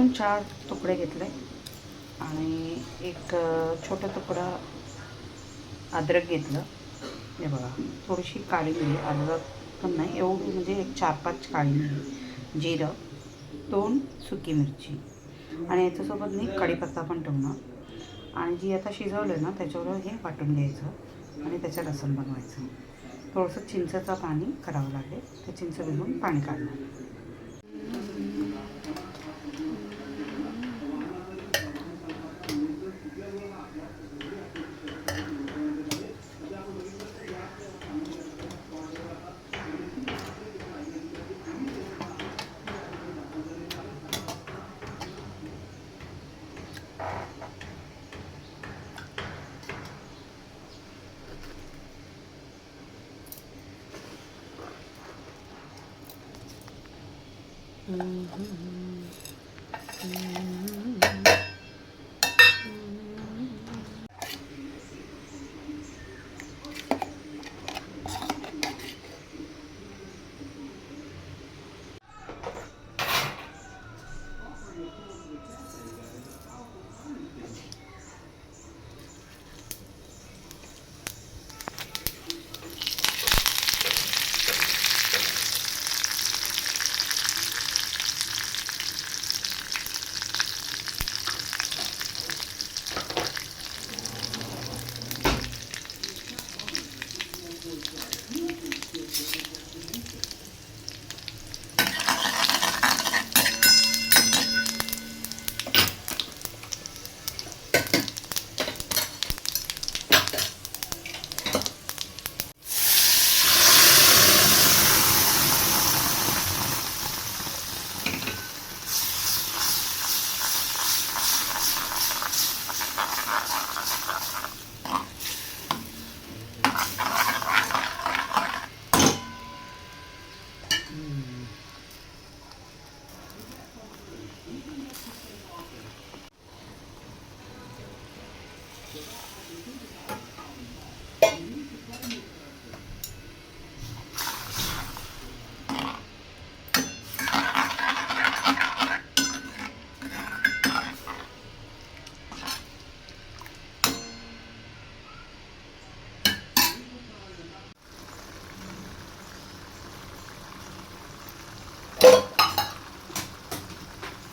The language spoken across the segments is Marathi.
लसूण 4 तुकडे घेतले आणि एक छोटा तुकडा अद्रक घेतलं. हे बघा, थोडीशी काळी मिरी, अर्धा पण नाही एवढी, म्हणजे एक 4-5 काळी मिरी, जिरं, 2 सुकी मिरची आणि याच्यासोबत मी कढीपत्ता पण ठेवणार. आणि जी आता शिजवलं ना त्याच्यावर हे वाटून घ्यायचं आणि त्याचं रसम बनवायचं. थोडंसं चिंचेचं पाणी करावं लागेल, ते चिंच भिजवून पाणी काढणार.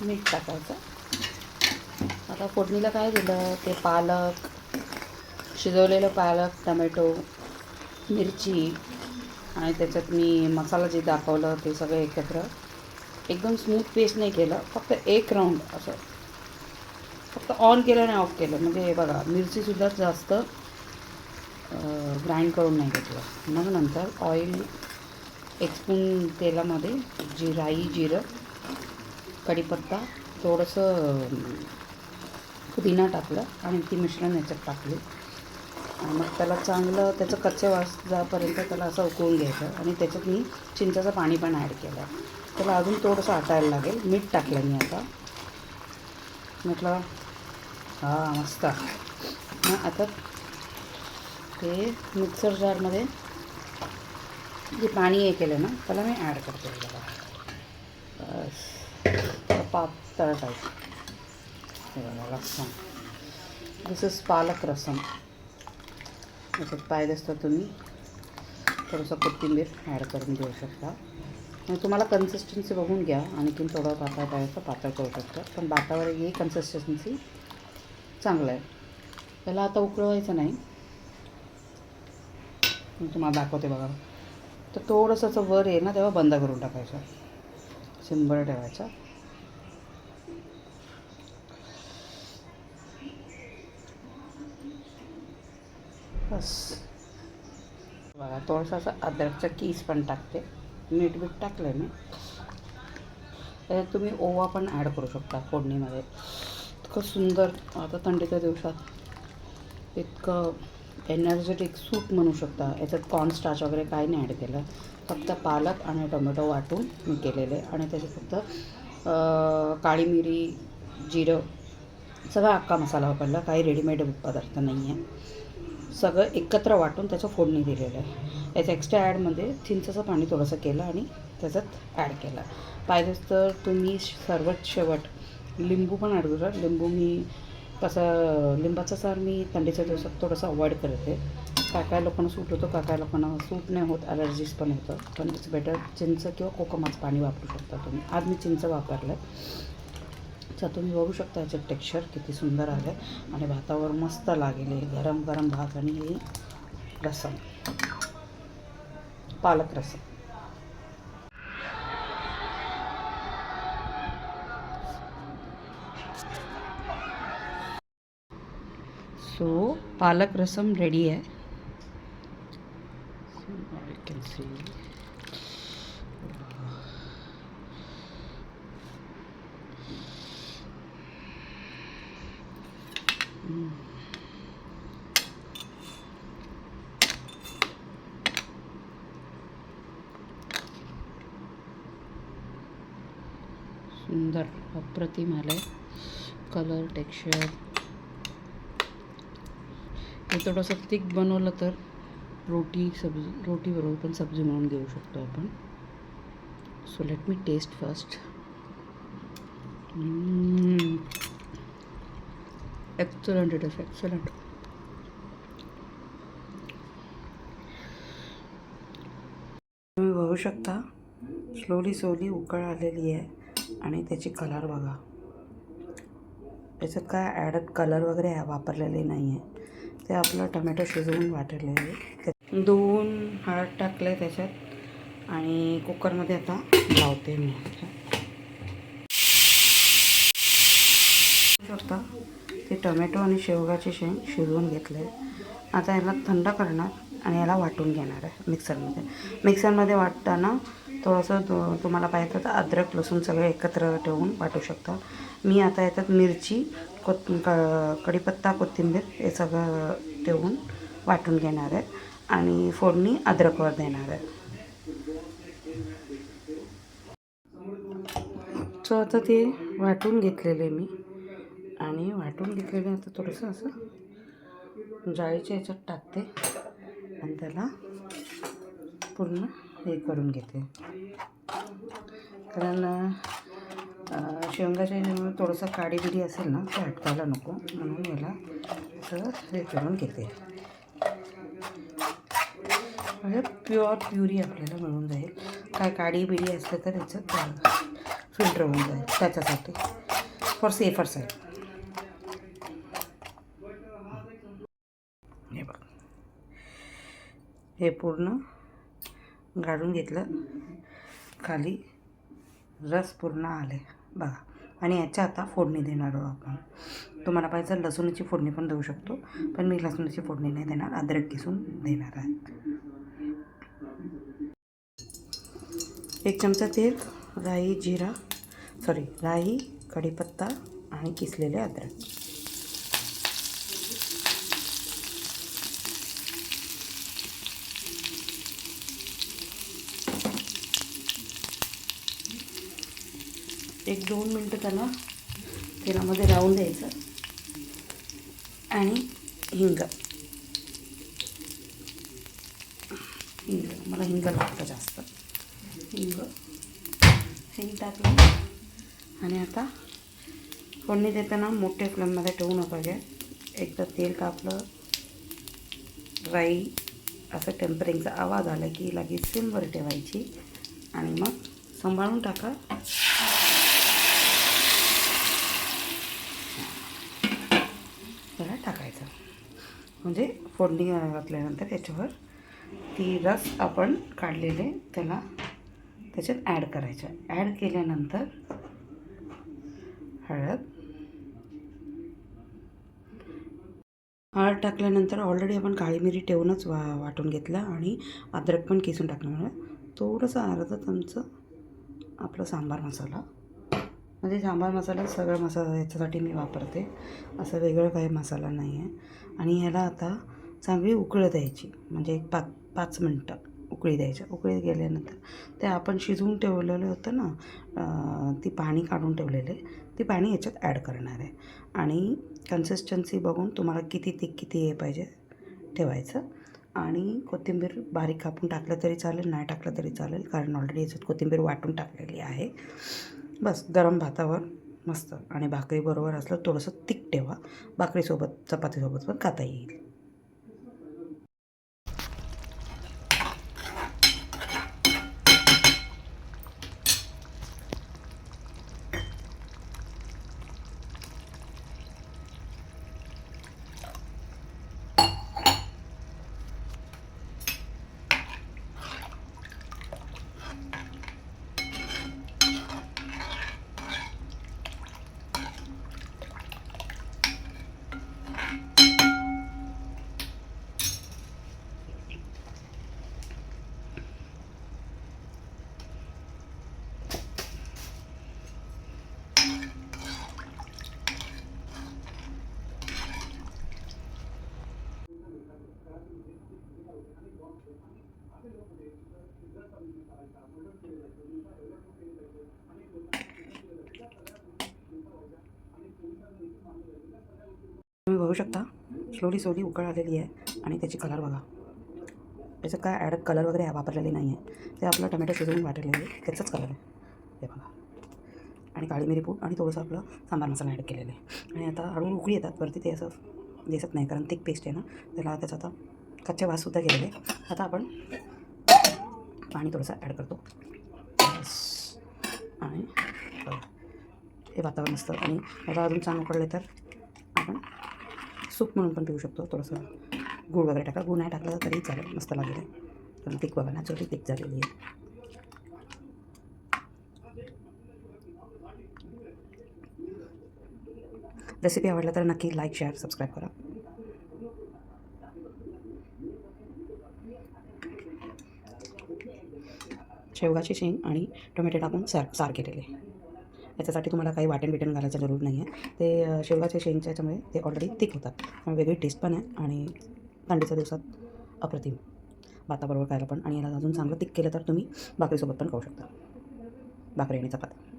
मीठ टाकायचं. आता फोडणीला काय दिलं, ते पालक, शिजवलेलं पालक, टमॅटो, मिरची आणि त्याच्यात मी मसाला जे दाखवलं ते सगळं एकत्र, एकदम स्मूथ पेस्ट नाही केलं, फक्त एक राऊंड असं फक्त ऑन केलं आणि ऑफ केलं. म्हणजे बघा, मिरचीसुद्धा जास्त ग्राइंड करून नाही घेतलं. मग नंतर ऑइल, एक स्पून तेलामध्ये राई, जिरं, कढीपत्ता, थोडंसं पुदिना टाकलं आणि ती मिश्रण याच्यात टाकली. आणि मग त्याला चांगलं त्याचं कच्चे वास जापर्यंत त्याला असं उकळून घ्यायचं. आणि त्याच्यात मी चिंचेचं पाणी पण ॲड केलं. त्याला अजून थोडंसं आटायला लागेल. मीठ टाकलं मी आता. म्हटलं हां मस्त. मग आता ते मिक्सर जारमध्ये जे पाणी हे केलं ना त्याला मी ॲड करते. बघा बस पातळ टाईप. हे बघा रस्सम, दिस इज पालक रसम. याच्यात पाहिजे असतं तुम्ही थोडंसं कोथिंबीर ॲड करून देऊ शकता. आणि तुम्हाला कन्सिस्टन्सी बघून घ्या, आणखीन थोडं पातळ करायचं, पातळ करू शकता. पण भातावर ही कन्सिस्टन्सी चांगलं आहे. त्याला आता उकळवायचं नाही, मी तुम्हाला दाखवते बघा. तर थोडंसं असं वर आहे ना तेव्हा बंद करून टाकायचं, सिम्बल ठेवायचा. बस बघा, थोडंसं असं अद्रकचा कीस पण टाकते. मीठ टाकलं आहे मी. त्याच्यात तुम्ही ओवा पण ॲड करू शकता फोडणीमध्ये. इतकं सुंदर, आता थंडीच्या दिवसात इतकं एनर्जेटिक सूप म्हणू शकता. याच्यात कॉर्नस्टार्च वगैरे काही नाही ॲड केलं, फक्त पालक आणि टोमॅटो वाटून मी केलेले. आणि त्याच्यात फक्त काळी मिरी, जिरं, सगळा अख्खा मसाला वापरला. काही रेडीमेड पदार्थ नाही आहे. सगळं एकत्र वाटून त्याचं फोडणी दिलेलं आहे. याचं एक्स्ट्रा ॲडमध्ये चिंचेचं पाणी थोडंसं केलं आणि त्याच्यात ॲड केलं. पाहिजे तर तुम्ही सर्वात शेवट लिंबू पण ॲड करा. लिंबू मी कसं, लिंबाचा सार मी थंडीच्या दिवसात थोडंसं अवॉइड करते. काय लोकांना सूट होतं, काय लोकांना सूट नाही होत, ॲलर्जीज पण होतं. पण इट्स बेटर चिंच किंवा कोकमाचं पाणी वापरू शकता तुम्ही. आज मी चिंच वापरलं आहे. अच्छा, तुम्ही बघू शकता याचं टेक्स्चर किती सुंदर आहे आणि भातावर मस्त लागेल. गरम गरम भात आणि हे रसम, पालक रसम. सो पालक रसम रेडी आहे. You can see. सुंदर अप्रतिम आलं कलर, टेक्स्चर. हे थोडंसं थिक बनवलं तर रोटी बरोबर पण सब्जी म्हणून घेऊ शकतो आपण. So let me test first. Excellent, it is excellent. तुम्ही बघू शकता स्लोली उकळ आलेली आहे आणि त्याची कलर बघा. त्याच्यात काय ॲडड कलर वगैरे वापरलेले नाही आहे. ते आपलं टमॅटो शिजवून वाटलेलं आहे. 2 हळद टाकले त्याच्यात आणि कुकरमध्ये आता लावते मी. शकता ते टमॅटो आणि शेवगाचे शेंग शिजवून घेतले. आता याला थंड करणार आणि याला वाटून घेणार आहे मिक्सरमध्ये वाटताना थोडंसं तुम्हाला पाहिजे तर अद्रक लसूण सगळे एकत्र ठेवून वाटू शकता. मी आता याच्यात मिरची, कढीपत्ता, कोथिंबीर हे सगळं ठेवून वाटून घेणार आहे आणि फोडणी अद्रकवर देणार आहे. सो आता ते वाटून घेतलेले मी आणि वाटून घेतलेले आता थोडंसं असं जाळीच्या याच्यात टाकते आणि त्याला पूर्ण हे करून घेते. कारण शेंगाच्या ह्याच्यामुळे थोडंसं काडीबिडी असेल ना ते अटकायला नको म्हणून याला असं हे करून घेते. म्हणजे प्युरी आपल्याला मिळून जाईल. काय काडीबिडी असलं तर याच्यात फिल्टर होऊन जाईल त्याच्यासाठी, फॉर सेफर साईड. हे बघ, हे पूर्ण गाळून घेतलं, खाली रस पूर्ण आले बघा. आणि याच्या आता फोडणी देणार आहोत आपण. तुम्हाला पाहिजे लसूणची फोडणी पण देऊ शकतो, पण मी लसूणची फोडणी नाही देणार, अद्रक किसून देणार आहे. 1 चमचा तेल, राई, कढीपत्ता आणि किसलेले अद्रक. एक 2 मिनटं त्याला तेलामध्ये राहून द्यायचं. आणि हिंग मला हिंग लागतं जास्त. हिंग टाकलं आणि आता फोडणी देताना मोठ्या फ्लेममध्ये ठेवू नका घ्या. एकदा तेल तापलं, राई असं टेम्परिंगचा आवाज आला की लगेच सिमवर ठेवायची आणि मग सांभाळून टाका. त्याला टाकायचं म्हणजे फोडणी घातल्यानंतर त्याच्यावर ती रस आपण काढलेले त्याला त्याच्यात ॲड करायचं. ॲड केल्यानंतर हळद टाकल्यानंतर ऑलरेडी आपण काळी मिरी ठेवूनच वाटून घेतलं आणि अद्रक पण किसून टाकलं. म्हणजे थोडंसं अर्धा चमचा आपला सांबार मसाला, म्हणजे सांबार मसाला सगळं मसाला याच्यासाठी मी वापरते, असं वेगळं काही मसाला नाही आहे. आणि ह्याला आता चांगली उकळी द्यायची, म्हणजे एक 5 मिनटं उकळी द्यायच्या. उकळी गेल्यानंतर ते आपण शिजवून ठेवलेलं होतं ना, ती पाणी काढून ठेवलेले, ती पाणी याच्यात ॲड करणार आहे. आणि कन्सिस्टन्सी बघून तुम्हाला किती हे पाहिजे ठेवायचं. आणि कोथिंबीर बारीक कापून टाकलं तरी चालेल, नाही टाकलं तरी चालेल, कारण ऑलरेडी याच्यात कोथिंबीर वाटून टाकलेली आहे. बस गरम भातावर मस्त. आणि भाकरीबरोबर असलं थोडंसं तिख ठेवा, भाकरीसोबत चपातीसोबत पण खाता येईल. तुम्ही बघू शकता स्लोली उकळ आलेली आहे आणि त्याची कलर बघा. त्याचं काय ॲड कलर वगैरे वापरलेले नाही आहे, ते आपलं टमॅटो शिजवून वाटलेलं आहे त्याचंच कलर आहे हे बघा. आणि काळी मिरी पूड आणि थोडंसं आपलं सांबार मसाला ॲड केलेलं आहे. आणि आता हळूहळू उकळी येतात वरती, ते असं दिसत नाही कारण थिक पेस्ट आहे ना, त्याला त्याचा आता कच्चे वाससुद्धा गेलेले. आता आपण पाणी थोडंसं ॲड करतो आणि हे वातावरण असतं. आणि याला अजून छान उकळले तर आपण सूप म्हणून पण पिऊ शकतो. थोडंसं गूळ वगैरे टाका, गूळ नाही टाकलं तरी चालेल, मस्त लागेल. पण तिक बघा नॅचरली तिक झालेली आहे. रेसिपी आवडला तर नक्की लाईक, शेअर, सबस्क्राईब करा. शेवगाची शेंग आणि टोमॅटो टाकून सार केलेले. याच्यासाठी तुम्हाला काही वाटण बिटण घालायचं जरूर नाही आहे. ते शेवगाच्या शेंगच्या याच्यामुळे ते ऑलरेडी थिक होतात, त्यामुळे वेगळी टेस्ट पण आहे आणि थंडीच्या दिवसात अप्रतिम भाताबरोबर खायला पण. आणि याला अजून चांगलं थिक केलं तर तुम्ही भाकरीसोबत पण खाऊ शकता, भाकरी आणि चपाती.